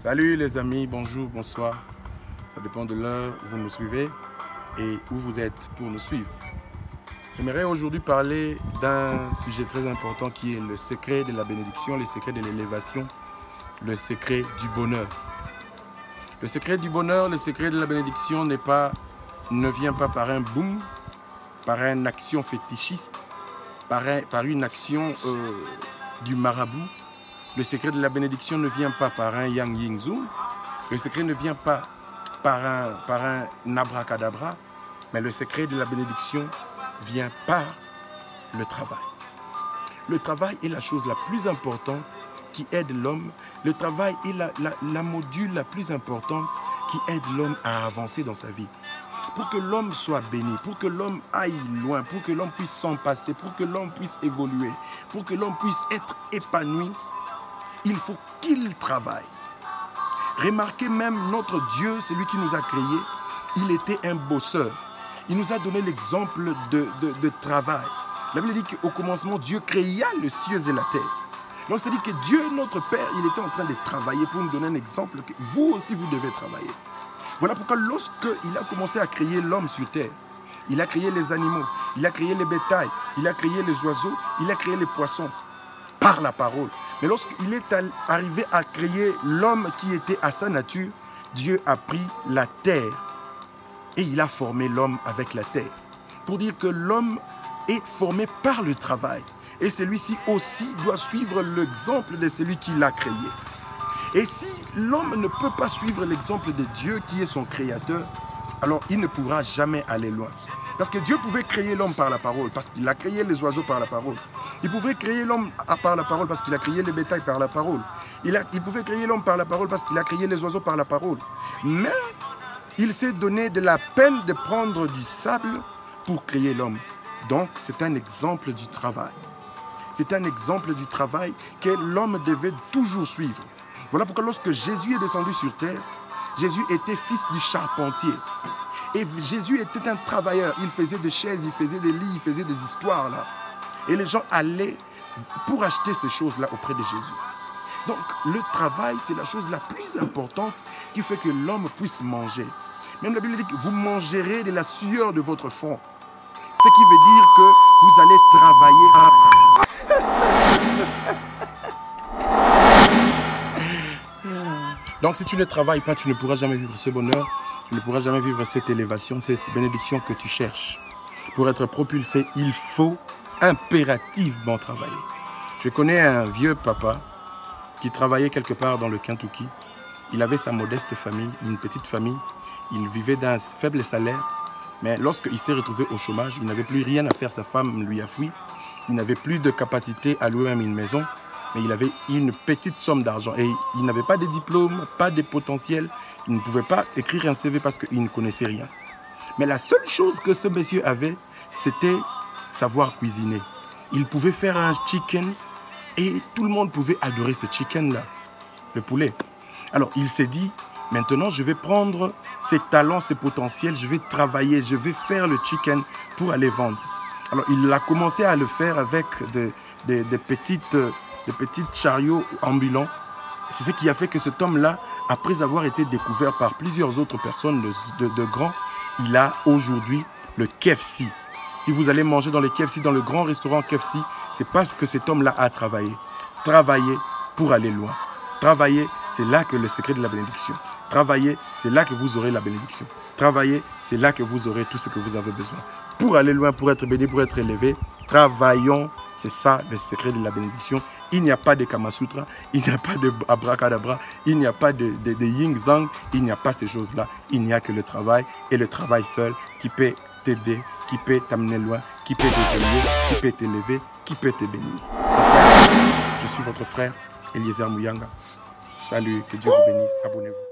Salut les amis, bonjour, bonsoir. Ça dépend de l'heure où vous me suivez et où vous êtes pour nous suivre. J'aimerais aujourd'hui parler d'un sujet très important qui est le secret de la bénédiction, le secret de l'élévation, le secret du bonheur. Le secret du bonheur, le secret de la bénédiction ne vient pas par un boom, par une action fétichiste, par une action du marabout. Le secret de la bénédiction ne vient pas par un yang yin zoom. Le secret ne vient pas par un abracadabra. Mais le secret de la bénédiction vient par le travail. Le travail est la chose la plus importante qui aide l'homme. Le travail est la module la plus importante qui aide l'homme à avancer dans sa vie. Pour que l'homme soit béni, pour que l'homme aille loin, pour que l'homme puisse s'en passer, pour que l'homme puisse évoluer, pour que l'homme puisse être épanoui, il faut qu'il travaille. Remarquez même notre Dieu, celui qui nous a créés, il était un bosseur. Il nous a donné l'exemple de travail. La Bible dit qu'au commencement, Dieu créa les cieux et la terre. Donc c'est-à-dire que Dieu, notre Père, il était en train de travailler pour nous donner un exemple que vous aussi, vous devez travailler. Voilà pourquoi lorsqu'il a commencé à créer l'homme sur terre, il a créé les animaux, il a créé les bétails, il a créé les oiseaux, il a créé les poissons par la parole. Mais lorsqu'il est arrivé à créer l'homme qui était à sa nature, Dieu a pris la terre et il a formé l'homme avec la terre. Pour dire que l'homme est formé par le travail. Et celui-ci aussi doit suivre l'exemple de celui qui l'a créé. Et si l'homme ne peut pas suivre l'exemple de Dieu qui est son créateur, alors il ne pourra jamais aller loin. Parce que Dieu pouvait créer l'homme par la parole, parce qu'il a créé les oiseaux par la parole. Il pouvait créer l'homme par la parole, parce qu'il a créé les bétails par la parole. Il pouvait créer l'homme par la parole, parce qu'il a créé les oiseaux par la parole. Mais il s'est donné de la peine de prendre du sable pour créer l'homme. Donc c'est un exemple du travail. C'est un exemple du travail que l'homme devait toujours suivre. Voilà pourquoi lorsque Jésus est descendu sur terre, Jésus était fils du charpentier. Et Jésus était un travailleur. Il faisait des chaises, il faisait des lits, il faisait des histoires là. Et les gens allaient pour acheter ces choses-là auprès de Jésus. Donc le travail, c'est la chose la plus importante qui fait que l'homme puisse manger. Même la Bible dit que vous mangerez de la sueur de votre front. Ce qui veut dire que vous allez travailler. Donc si tu ne travailles pas, tu ne pourras jamais vivre ce bonheur. Tu ne pourras jamais vivre cette élévation, cette bénédiction que tu cherches. Pour être propulsé, il faut impérativement travailler. Je connais un vieux papa qui travaillait quelque part dans le Kentucky. Il avait sa modeste famille, une petite famille. Il vivait d'un faible salaire. Mais lorsqu'il s'est retrouvé au chômage, il n'avait plus rien à faire. Sa femme lui a fui. Il n'avait plus de capacité à louer même une maison. Mais il avait une petite somme d'argent. Et il n'avait pas de diplôme, pas de potentiel. Il ne pouvait pas écrire un CV parce qu'il ne connaissait rien. Mais la seule chose que ce monsieur avait, c'était savoir cuisiner. Il pouvait faire un chicken et tout le monde pouvait adorer ce chicken-là, le poulet. Alors il s'est dit, maintenant je vais prendre ses talents, ses potentiels, je vais travailler, je vais faire le chicken pour aller vendre. Alors il a commencé à le faire avec des petites chariots ambulants. C'est ce qui a fait que cet homme-là, après avoir été découvert par plusieurs autres personnes de grands, il a aujourd'hui le KFC. Si vous allez manger dans le KFC, dans le grand restaurant KFC, c'est parce que cet homme-là a travaillé. Travailler pour aller loin. Travailler, c'est là que le secret de la bénédiction. Travailler, c'est là que vous aurez la bénédiction. Travailler, c'est là que vous aurez tout ce que vous avez besoin. Pour aller loin, pour être béni, pour être élevé, travaillons. C'est ça le secret de la bénédiction. Il n'y a pas de Kamasutra, il n'y a pas de abracadabra, il n'y a pas de yin zang, il n'y a pas ces choses-là. Il n'y a que le travail et le travail seul qui peut t'aider, qui peut t'amener loin, qui peut t'élever, qui peut t'élever, qui peut te bénir. Mon frère, je suis votre frère, Eliezer Mouyanga. Salut, que Dieu vous bénisse, abonnez-vous.